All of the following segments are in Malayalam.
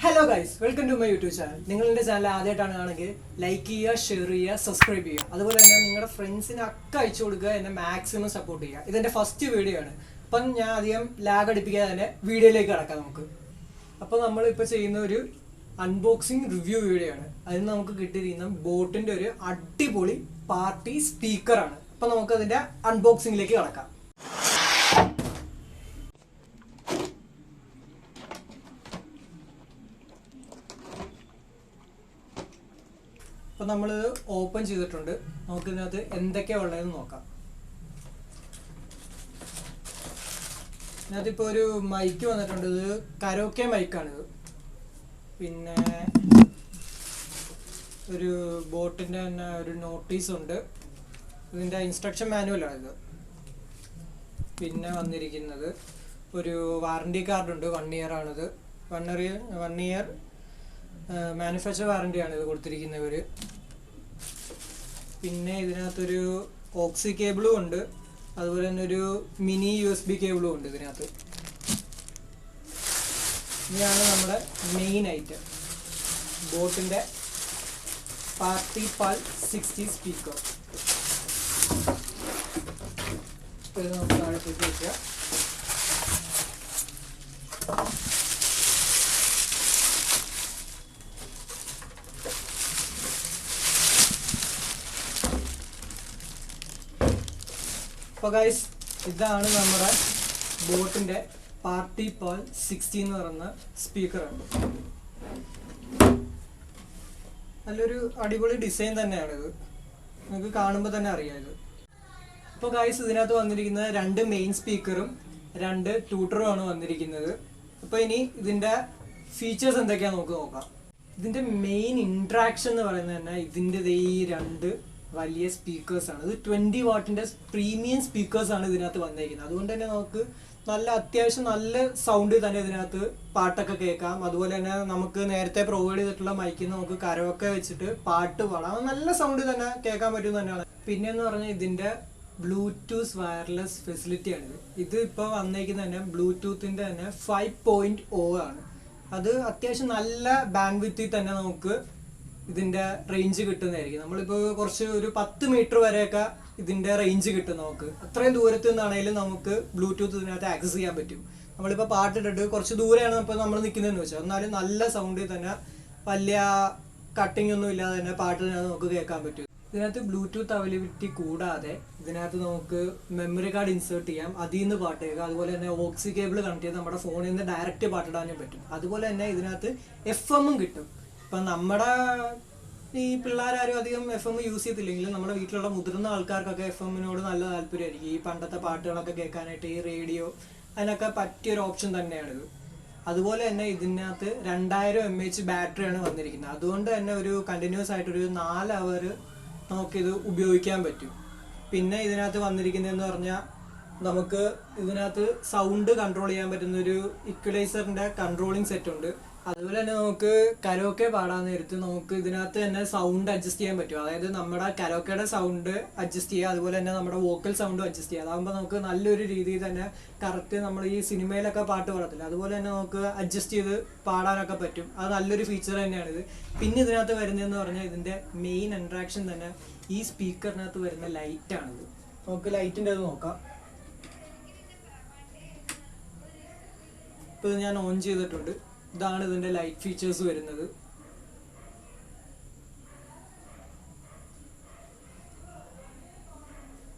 Hello guys, welcome to my YouTube channel. നിങ്ങളുടെ ചാനൽ ആദ്യമായിട്ടാണ് ആണെങ്കിൽ ലൈക്ക് ചെയ്യുക, ഷെയർ ചെയ്യുക, സബ്സ്ക്രൈബ് ചെയ്യുക. അതുപോലെ തന്നെ നിങ്ങളുടെ ഫ്രണ്ട്സിന് ഒക്കെ അയച്ചു കൊടുക്കുക, എന്നെ മാക്സിമം സപ്പോർട്ട് ചെയ്യുക. ഇതെൻ്റെ ഫസ്റ്റ് വീഡിയോ ആണ്. അപ്പം ഞാൻ അധികം ലാഗ് അടിപ്പിക്കാതെ തന്നെ വീഡിയോയിലേക്ക് കടക്കാം നമുക്ക്. അപ്പോൾ നമ്മളിപ്പോൾ ചെയ്യുന്ന ഒരു അൺബോക്സിങ് റിവ്യൂ വീഡിയോ ആണ്. അതിന് നമുക്ക് കിട്ടിയിരിക്കുന്ന ബോട്ടിൻ്റെ ഒരു അടിപൊളി പാർട്ടി സ്പീക്കറാണ്. അപ്പോൾ നമുക്കതിൻ്റെ അൺബോക്സിങ്ങിലേക്ക് കടക്കാം. അപ്പോൾ നമ്മൾ ഓപ്പൺ ചെയ്തിട്ടുണ്ട്. നമുക്കിതിനകത്ത് എന്തൊക്കെയാണ് ഉള്ളതെന്ന് നോക്കാം. ഇതിനകത്തിപ്പോൾ ഒരു മൈക്ക് വന്നിട്ടുണ്ട്. ഇത് കരോക്കെ മൈക്കാണിത്. പിന്നെ ഒരു ബോട്ടിൻ്റെ തന്നെ ഒരു നോട്ടീസ് ഉണ്ട്. ഇതിൻ്റെ ഇൻസ്ട്രക്ഷൻ മാനുവലാണിത്. പിന്നെ വന്നിരിക്കുന്നത് ഒരു വാറണ്ടി കാർഡുണ്ട്. 1 ഇയർ ആണിത്. 1 ഇയർ മാനുഫാക്ചർ വാറണ്ടിയാണ് ഇത് കൊടുത്തിരിക്കുന്നവർ. പിന്നെ ഇതിനകത്തൊരു ഓക്സി കേബിളും ഉണ്ട്. അതുപോലെ തന്നെ ഒരു മിനി USB കേബിളും ഉണ്ട് ഇതിനകത്ത്. ഇതാണ് നമ്മുടെ മെയിൻ ഐറ്റം, ബോട്ടിൻ്റെ PartyPal 60 സ്പീക്കർ. ഇത് നമുക്ക് താഴത്തേക്ക് വയ്ക്കാം. അപ്പോൾ ഗൈസ്, ഇതാണ് നമ്മുടെ ബോട്ടിൻ്റെ PartyPal 60 എന്ന് പറയുന്ന സ്പീക്കറാണ്. നല്ലൊരു അടിപൊളി ഡിസൈൻ തന്നെയാണിത്. നിങ്ങൾക്ക് കാണുമ്പോൾ തന്നെ അറിയാം ഇത്. അപ്പോൾ ഗൈസ്, ഇതിനകത്ത് വന്നിരിക്കുന്ന 2 മെയിൻ സ്പീക്കറും 2 ട്യൂട്ടറുമാണ് വന്നിരിക്കുന്നത്. അപ്പോൾ ഇനി ഇതിൻ്റെ ഫീച്ചേഴ്സ് എന്തൊക്കെയാണെന്ന് നമുക്ക് നോക്കാം. ഇതിൻ്റെ മെയിൻ ഇൻട്രാക്ഷൻ എന്ന് പറയുന്നത് തന്നെ ഇതിൻ്റെ ഈ 2 വലിയ സ്പീക്കേഴ്സാണ്. ഇത് 20 വാട്ടിൻ്റെ പ്രീമിയം സ്പീക്കേഴ്സാണ് ഇതിനകത്ത് വന്നിരിക്കുന്നത്. അതുകൊണ്ട് തന്നെ നമുക്ക് അത്യാവശ്യം നല്ല സൗണ്ട് തന്നെ ഇതിനകത്ത് പാട്ടൊക്കെ കേൾക്കാം. അതുപോലെ തന്നെ നമുക്ക് നേരത്തെ പ്രൊവൈഡ് ചെയ്തിട്ടുള്ള മൈക്കിൽ നിന്ന് നമുക്ക് കരോക്കെ വെച്ചിട്ട് പാട്ട് പാടാം. നല്ല സൗണ്ട് തന്നെ കേൾക്കാൻ പറ്റും തന്നെയാണ്. പിന്നെ എന്ന് പറഞ്ഞാൽ ഇതിൻ്റെ ബ്ലൂടൂത്ത് വയർലെസ് ഫെസിലിറ്റിയാണിത്. ഇത് ഇപ്പോൾ വന്നേക്കുന്നത് തന്നെ ബ്ലൂടൂത്തിൻ്റെ തന്നെ 5.0 ആണ്. അത് അത്യാവശ്യം നല്ല ബാൻഡ് വിത്തിൽ തന്നെ നമുക്ക് ഇതിൻ്റെ റേഞ്ച് കിട്ടുന്നതായിരിക്കും. നമ്മളിപ്പോൾ ഒരു 10 മീറ്റർ വരെയൊക്കെ ഇതിൻ്റെ റേഞ്ച് കിട്ടും നമുക്ക്. അത്രയും ദൂരത്തു നിന്നാണെങ്കിലും നമുക്ക് ബ്ലൂടൂത്ത് ഇതിനകത്ത് ആക്സസ് ചെയ്യാൻ പറ്റും. നമ്മളിപ്പോൾ പാട്ടിട്ടിട്ട് കുറച്ച് ദൂരെയാണ് ഇപ്പോൾ നമ്മൾ നിൽക്കുന്നതെന്ന് വെച്ചാൽ എന്നാലും നല്ല സൗണ്ടിൽ തന്നെ വലിയ കട്ടിങ് ഒന്നും ഇല്ലാതെ തന്നെ പാട്ടിനകത്ത് നമുക്ക് കേൾക്കാൻ പറ്റും. ഇതിനകത്ത് ബ്ലൂടൂത്ത് അവൈലബിലിറ്റി കൂടാതെ ഇതിനകത്ത് നമുക്ക് മെമ്മറി കാർഡ് ഇൻസേർട്ട് ചെയ്യാം. അതിൽ നിന്ന് പാട്ട് കേൾക്കാം. അതുപോലെ തന്നെ ഓക്സി കേബിൾ കണക്ട് ചെയ്ത് നമ്മുടെ ഫോണിൽ നിന്ന് ഡയറക്റ്റ് പാട്ടിടാനും പറ്റും. അതുപോലെ തന്നെ ഇതിനകത്ത് FM കിട്ടും. ഇപ്പം നമ്മുടെ ഈ പിള്ളേരാരും അധികം FM യൂസ് ചെയ്തില്ലെങ്കിലും നമ്മുടെ വീട്ടിലുള്ള മുതിർന്ന ആൾക്കാർക്കൊക്കെ FM-നോട് നല്ല താല്പര്യമായിരിക്കും. ഈ പണ്ടത്തെ പാട്ടുകളൊക്കെ കേൾക്കാനായിട്ട് ഈ റേഡിയോ അതിനൊക്കെ പറ്റിയൊരു ഓപ്ഷൻ തന്നെയാണിത്. അതുപോലെ തന്നെ ഇതിനകത്ത് 2000 mAh ബാറ്ററിയാണ് വന്നിരിക്കുന്നത്. അതുകൊണ്ട് തന്നെ ഒരു കണ്ടിന്യൂസ് ആയിട്ടൊരു 4 അവർ നമുക്കിത് ഉപയോഗിക്കാൻ പറ്റും. പിന്നെ ഇതിനകത്ത് വന്നിരിക്കുന്നതെന്ന് പറഞ്ഞാൽ നമുക്ക് ഇതിനകത്ത് സൗണ്ട് കൺട്രോൾ ചെയ്യാൻ പറ്റുന്ന ഒരു ഇക്വലൈസറിൻ്റെ കൺട്രോളിങ് സെറ്റ് ഉണ്ട്. അതുപോലെ തന്നെ നമുക്ക് കരോക്കെ പാടാൻ നേരത്ത് നമുക്ക് ഇതിനകത്ത് തന്നെ സൗണ്ട് അഡ്ജസ്റ്റ് ചെയ്യാൻ പറ്റും. അതായത് നമ്മുടെ കരോക്കയുടെ സൗണ്ട് അഡ്ജസ്റ്റ് ചെയ്യുക, അതുപോലെ തന്നെ നമ്മുടെ വോക്കൽ സൗണ്ടും അഡ്ജസ്റ്റ് ചെയ്യുക. അതാകുമ്പോൾ നമുക്ക് നല്ലൊരു രീതിയിൽ തന്നെ കറക്റ്റ് നമ്മൾ ഈ സിനിമയിലൊക്കെ പാട്ട് പാടത്തില്ല, അതുപോലെ തന്നെ നമുക്ക് അഡ്ജസ്റ്റ് ചെയ്ത് പാടാനൊക്കെ പറ്റും. അത് നല്ലൊരു ഫീച്ചർ തന്നെയാണിത്. പിന്നെ ഇതിനകത്ത് വരുന്നതെന്ന് പറഞ്ഞാൽ ഇതിൻ്റെ മെയിൻ അട്രാക്ഷൻ തന്നെ ഈ സ്പീക്കറിനകത്ത് വരുന്ന ലൈറ്റാണിത്. നമുക്ക് ലൈറ്റിൻ്റെ അത് നോക്കാം. ഇപ്പോൾ ഇത് ഞാൻ ഓൺ ചെയ്തിട്ടുണ്ട്. ഇതാണ് ഇതിൻ്റെ ലൈറ്റ് ഫീച്ചേഴ്സ് വരുന്നത്.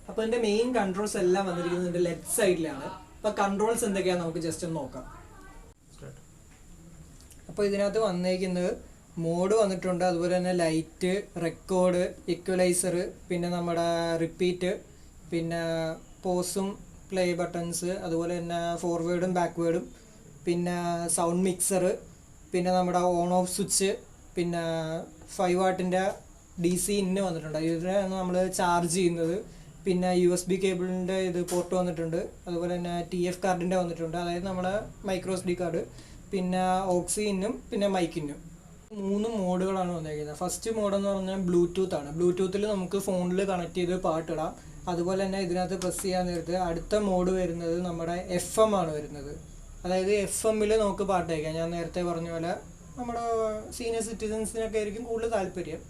അപ്പോൾ ഇതിൻ്റെ മെയിൻ കൺട്രോൾസ് എല്ലാം വന്നിരിക്കുന്നത് ഇതിൻ്റെ ലെഫ്റ്റ് സൈഡിലാണ്. അപ്പോൾ കൺട്രോൾസ് എന്തൊക്കെയാണെന്ന് നമുക്ക് ജസ്റ്റ് ഒന്ന് നോക്കാം. അപ്പോൾ ഇതിനകത്ത് വന്നേക്കുന്നത് മോഡ് വന്നിട്ടുണ്ട്. അതുപോലെ തന്നെ ലൈറ്റ്, റെക്കോർഡ്, ഇക്വലൈസർ, പിന്നെ നമ്മുടെ റിപ്പീറ്റ്, പിന്നെ പോസും പ്ലേ ബട്ടൺസ്, അതുപോലെ തന്നെ ഫോർവേഡും ബാക്ക്വേഡും, പിന്നെ സൗണ്ട് മിക്സർ, പിന്നെ നമ്മുടെ ഓൺ ഓഫ് സ്വിച്ച്, പിന്നെ 5 വാട്ടിൻ്റെ DC ഇന്ന് വന്നിട്ടുണ്ട്. ഇതിനാണ് നമ്മൾ ചാർജ് ചെയ്യുന്നത്. പിന്നെ USB കേബിളിൻ്റെ ഇത് പോർട്ട് വന്നിട്ടുണ്ട്. അതുപോലെ തന്നെ TF കാർഡിൻ്റെ വന്നിട്ടുണ്ട്, അതായത് നമ്മുടെ മൈക്രോ SD കാർഡ്, പിന്നെ ഓക്സി ഇന്നും പിന്നെ മൈക്കിന്നും. 3 മോഡുകളാണ് വന്നിരിക്കുന്നത്. ഫസ്റ്റ് മോഡെന്ന് പറഞ്ഞാൽ ബ്ലൂടൂത്ത് ആണ്. ബ്ലൂടൂത്തിൽ നമുക്ക് ഫോണിൽ കണക്ട് ചെയ്ത് പാട്ടിടാം. അതുപോലെ തന്നെ ഇതിനകത്ത് പ്രസ് ചെയ്യാൻ നേരത്ത് അടുത്ത മോഡ് വരുന്നത് നമ്മുടെ FM ആണ് വരുന്നത്. അതായത് FM-ൽ നമുക്ക് പാട്ട് കേൾക്കാം. ഞാൻ നേരത്തെ പറഞ്ഞ പോലെ നമ്മുടെ സീനിയർ സിറ്റിസൻസിനൊക്കെ ആയിരിക്കും കൂടുതൽ താല്പര്യം.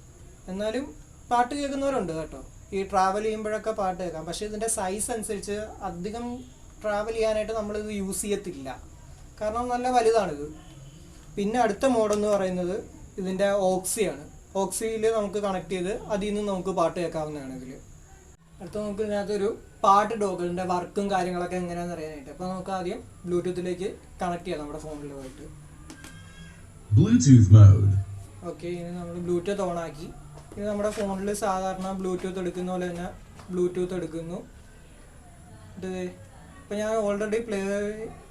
എന്നാലും പാട്ട് കേൾക്കുന്നവരുണ്ട് കേട്ടോ. ഈ ട്രാവൽ ചെയ്യുമ്പോഴൊക്കെ പാട്ട് കേൾക്കാം. പക്ഷേ ഇതിൻ്റെ സൈസ് അനുസരിച്ച് അധികം ട്രാവൽ ചെയ്യാനായിട്ട് നമ്മളിത് യൂസ് ചെയ്യത്തില്ല, കാരണം നല്ല വലുതാണിത്. പിന്നെ അടുത്ത മോഡെന്ന് പറയുന്നത് ഇതിൻ്റെ ഓക്സിയാണ്. ഓക്സിയിൽ നമുക്ക് കണക്ട് ചെയ്ത് അതിൽ നിന്ന് നമുക്ക് പാട്ട് കേൾക്കാവുന്നതാണ്. ഇതിൽ അടുത്ത നമുക്ക് ഇതിനകത്തൊരു പാട്ട് ഡോഗിൻ്റെ വർക്കും കാര്യങ്ങളൊക്കെ എങ്ങനെയാണെന്ന് അറിയാനായിട്ട്. അപ്പോൾ നമുക്ക് ആദ്യം ബ്ലൂടൂത്തിലേക്ക് കണക്ട് ചെയ്യാം നമ്മുടെ ഫോണിൽ പോയിട്ട്. ഓക്കെ, ഇനി നമ്മൾ ബ്ലൂടൂത്ത് ഓൺ ആക്കി. ഇനി നമ്മുടെ ഫോണിൽ സാധാരണ ബ്ലൂടൂത്ത് എടുക്കുന്ന പോലെ തന്നെ ബ്ലൂടൂത്ത് എടുക്കുന്നു. ഇപ്പോൾ ഞാൻ ഓൾറെഡി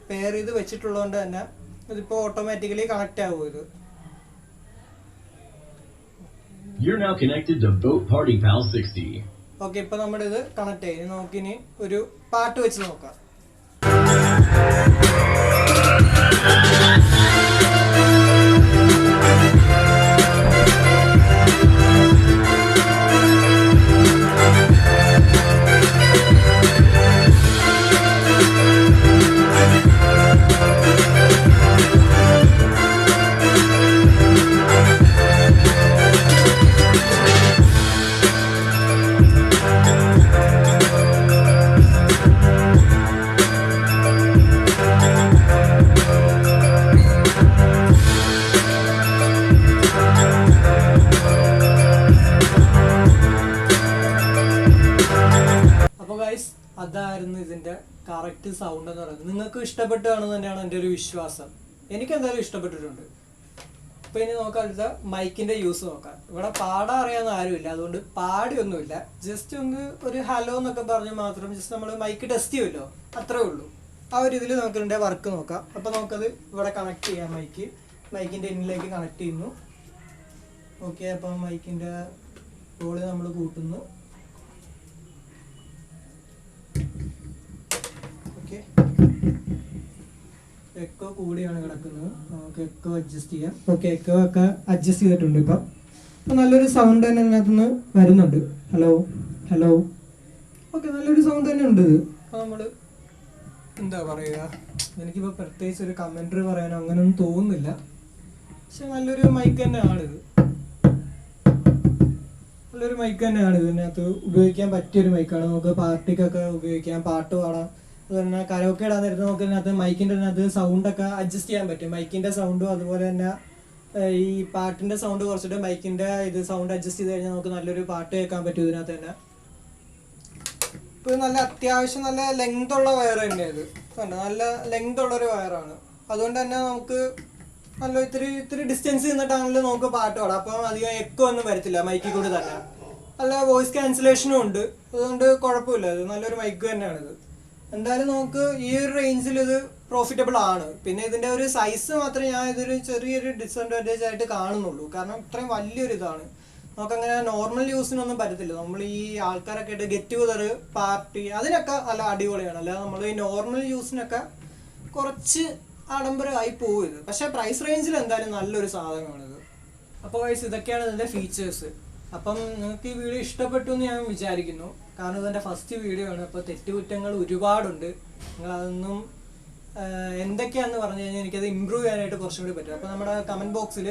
പെയർ ചെയ്ത് വെച്ചിട്ടുള്ളതുകൊണ്ട് തന്നെ ഇതിപ്പോൾ ഓട്ടോമാറ്റിക്കലി കണക്റ്റ് ആവും. ഇത് ഓക്കെ, ഇപ്പോൾ നമ്മുടെ ഇത് കണക്ട് ആയി. നമുക്കിനി ഒരു പാട്ട് വെച്ച് നോക്കാം. അതായിരുന്നു ഇതിൻ്റെ കറക്റ്റ് സൗണ്ട് എന്ന് പറയുന്നത്. നിങ്ങൾക്ക് ഇഷ്ടപ്പെട്ടാണെന്ന് തന്നെയാണ് എൻ്റെ ഒരു വിശ്വാസം. എനിക്ക് എന്തായാലും ഇഷ്ടപ്പെട്ടിട്ടുണ്ട്. അപ്പോൾ ഇനി നോക്കാം അടുത്ത മൈക്കിൻ്റെ യൂസ് നോക്കാം. ഇവിടെ പാടാൻ അറിയാവുന്ന ആരുമില്ല, അതുകൊണ്ട് പാടിയൊന്നുമില്ല. ജസ്റ്റ് ഒന്ന് ഒരു ഹലോ എന്നൊക്കെ പറഞ്ഞ് മാത്രം ജസ്റ്റ് നമ്മൾ മൈക്ക് ടെസ്റ്റ് ചെയ്യുമല്ലോ, അത്രേ ഉള്ളൂ. ആ ഒരു ഇതിൽ നമുക്ക് ഇതിൻ്റെ വർക്ക് നോക്കാം. അപ്പോൾ നമുക്കത് ഇവിടെ കണക്ട് ചെയ്യാം. മൈക്കിൻ്റെ ഇന്നിലേക്ക് കണക്ട് ചെയ്യുന്നു. ഓക്കെ, അപ്പം മൈക്കിൻ്റെ വോളിയം നമ്മൾ കൂട്ടുന്നു. എക്കോ കൂടിയാണ് കിടക്കുന്നത്, നമുക്ക് എക്കോ അഡ്ജസ്റ്റ് ചെയ്യാം. ഓക്കെ, എക്കോ ഒക്കെ അഡ്ജസ്റ്റ് ചെയ്തിട്ടുണ്ട്. ഇപ്പം നല്ലൊരു സൗണ്ട് തന്നെ ഇതിനകത്തുനിന്ന് വരുന്നുണ്ട്. ഹലോ ഓക്കെ, നല്ലൊരു സൗണ്ട് തന്നെ ഉണ്ട് ഇത്. അപ്പോൾ നമ്മൾ എന്താ പറയുക, എനിക്കിപ്പോൾ പ്രത്യേകിച്ച് ഒരു കമൻട്രി പറയാനോ അങ്ങനെയൊന്നും തോന്നുന്നില്ല. പക്ഷെ നല്ലൊരു മൈക്ക് തന്നെയാണിത്. നല്ലൊരു മൈക്ക് തന്നെയാണ്. ഇതിനകത്ത് ഉപയോഗിക്കാൻ പറ്റിയൊരു മൈക്കാണ്. നമുക്ക് പാർട്ടിക്കൊക്കെ ഉപയോഗിക്കാം, പാട്ട് പാടാം. അതുപോലെ കരോക്കെ ഇടാൻ നേരത്തെ നമുക്ക് ഇതിനകത്ത് മൈക്കിൻ്റെ അതിനകത്ത് സൗണ്ടൊക്കെ അഡ്ജസ്റ്റ് ചെയ്യാൻ പറ്റും. മൈക്കിൻ്റെ സൗണ്ടും അതുപോലെ തന്നെ ഈ പാട്ടിൻ്റെ സൗണ്ട് കുറച്ചിട്ട് മൈക്കിൻ്റെ ഇത് സൗണ്ട് അഡ്ജസ്റ്റ് ചെയ്ത് കഴിഞ്ഞാൽ നമുക്ക് നല്ലൊരു പാട്ട് കേൾക്കാൻ പറ്റും ഇതിനകത്ത് തന്നെ. ഇപ്പോൾ നല്ല അത്യാവശ്യം നല്ല ലെങ്ത് ഉള്ള വയർ തന്നെയാണ് ഇത്. നല്ല ലെങ്ത് ഉള്ളൊരു വയറാണ്. അതുകൊണ്ട് തന്നെ നമുക്ക് നല്ല ഇത്തിരി ഡിസ്റ്റൻസ് നിന്നിട്ടാണെങ്കിലും നമുക്ക് പാട്ട് പാടാം. അപ്പം അധികം എക്കോ ഒന്നും വരത്തില്ല മൈക്കിൽ കൂടി തന്നെ. നല്ല വോയിസ് ക്യാൻസലേഷനും ഉണ്ട്. അതുകൊണ്ട് കുഴപ്പമില്ല, ഇത് നല്ലൊരു മൈക്ക് തന്നെയാണിത്. എന്തായാലും നമുക്ക് ഈ ഒരു റേഞ്ചിൽ ഇത് പ്രോഫിറ്റബിൾ ആണ്. പിന്നെ ഇതിൻ്റെ ഒരു സൈസ് മാത്രമേ ഞാൻ ഇതൊരു ചെറിയൊരു ഡിസഡ്വാൻറ്റേജ് ആയിട്ട് കാണുന്നുള്ളൂ. കാരണം ഇത്രയും വലിയൊരു ഇതാണ്. നമുക്കങ്ങനെ നോർമൽ യൂസിനൊന്നും പറ്റത്തില്ല. നമ്മൾ ഈ ആൾക്കാരൊക്കെ ആയിട്ട് ഗെറ്റ് ടുഗദർ പാർട്ടി അതിനൊക്കെ നല്ല അടിപൊളിയാണ്. അല്ലാതെ നമ്മൾ ഈ നോർമൽ യൂസിനൊക്കെ കുറച്ച് ആഡംബരമായി പോകും ഇത്. പക്ഷേ പ്രൈസ് റേഞ്ചിൽ എന്തായാലും നല്ലൊരു സാധനമാണിത്. അപ്പോൾ ഗൈസ്, ഇതൊക്കെയാണ് ഇതിൻ്റെ ഫീച്ചേഴ്സ്. അപ്പം നിങ്ങൾക്ക് ഈ വീഡിയോ ഇഷ്ടപ്പെട്ടു എന്ന് ഞാൻ വിചാരിക്കുന്നു. കാരണം ഇതെൻ്റെ ഫസ്റ്റ് വീഡിയോ ആണ്. അപ്പോൾ തെറ്റുകുറ്റങ്ങൾ ഒരുപാടുണ്ട്. നിങ്ങളതൊന്നും എന്തൊക്കെയാണെന്ന് പറഞ്ഞു കഴിഞ്ഞാൽ എനിക്കത് ഇമ്പ്രൂവ് ചെയ്യാനായിട്ട് കുറച്ചും കൂടി പറ്റും. അപ്പോൾ നമ്മുടെ കമൻറ്റ് ബോക്സിൽ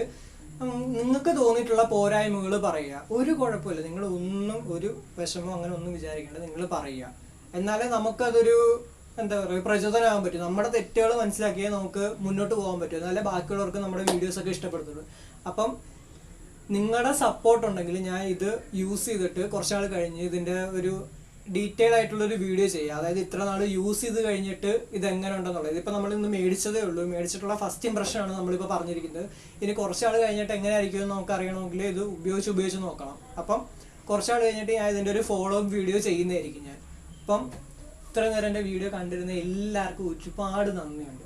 നിങ്ങൾക്ക് തോന്നിയിട്ടുള്ള പോരായ്മകൾ പറയുക. ഒരു കുഴപ്പമില്ല, നിങ്ങൾ ഒരു വിഷമോ അങ്ങനെ ഒന്നും വിചാരിക്കേണ്ടത്, നിങ്ങൾ പറയുക. എന്നാലേ നമുക്കതൊരു എന്താ പറയുക പ്രചോദനമാകാൻ പറ്റും. നമ്മുടെ തെറ്റുകൾ മനസ്സിലാക്കിയാൽ നമുക്ക് മുന്നോട്ട് പോകാൻ പറ്റും. എന്നാലേ ബാക്കിയുള്ളവർക്ക് നമ്മുടെ വീഡിയോസൊക്കെ ഇഷ്ടപ്പെടുത്തുള്ളൂ. അപ്പം നിങ്ങളുടെ സപ്പോർട്ട് ഉണ്ടെങ്കിൽ ഞാൻ ഇത് യൂസ് ചെയ്തിട്ട് കുറച്ചാൾ കഴിഞ്ഞ് ഇതിൻ്റെ ഒരു ഡീറ്റെയിൽ ആയിട്ടുള്ളൊരു വീഡിയോ ചെയ്യുക. അതായത് ഇത്ര നാൾ യൂസ് ചെയ്ത് കഴിഞ്ഞിട്ട് ഇതെങ്ങനെ ഉണ്ടെന്നുള്ളത്. ഇതിപ്പോൾ നമ്മളിന്ന് മേടിച്ചതേ ഉള്ളൂ. മേടിച്ചിട്ടുള്ള ഫസ്റ്റ് ഇംപ്രഷനാണ് നമ്മളിപ്പോൾ പറഞ്ഞിരിക്കുന്നത്. ഇനി കുറച്ചാൾ കഴിഞ്ഞിട്ട് എങ്ങനെ ആയിരിക്കും എന്ന് നമുക്ക് അറിയണമെങ്കിൽ ഇത് ഉപയോഗിച്ച് നോക്കണം. അപ്പം കുറച്ചാൾ കഴിഞ്ഞിട്ട് ഞാൻ ഇതിൻ്റെ ഒരു ഫോളോ അപ്പ് വീഡിയോ ചെയ്യുന്നതായിരിക്കും ഞാൻ. അപ്പം ഇത്ര നേരം എൻ്റെ വീഡിയോ കണ്ടിരുന്ന എല്ലാവർക്കും ഒരുപാട് നന്ദിയുണ്ട്.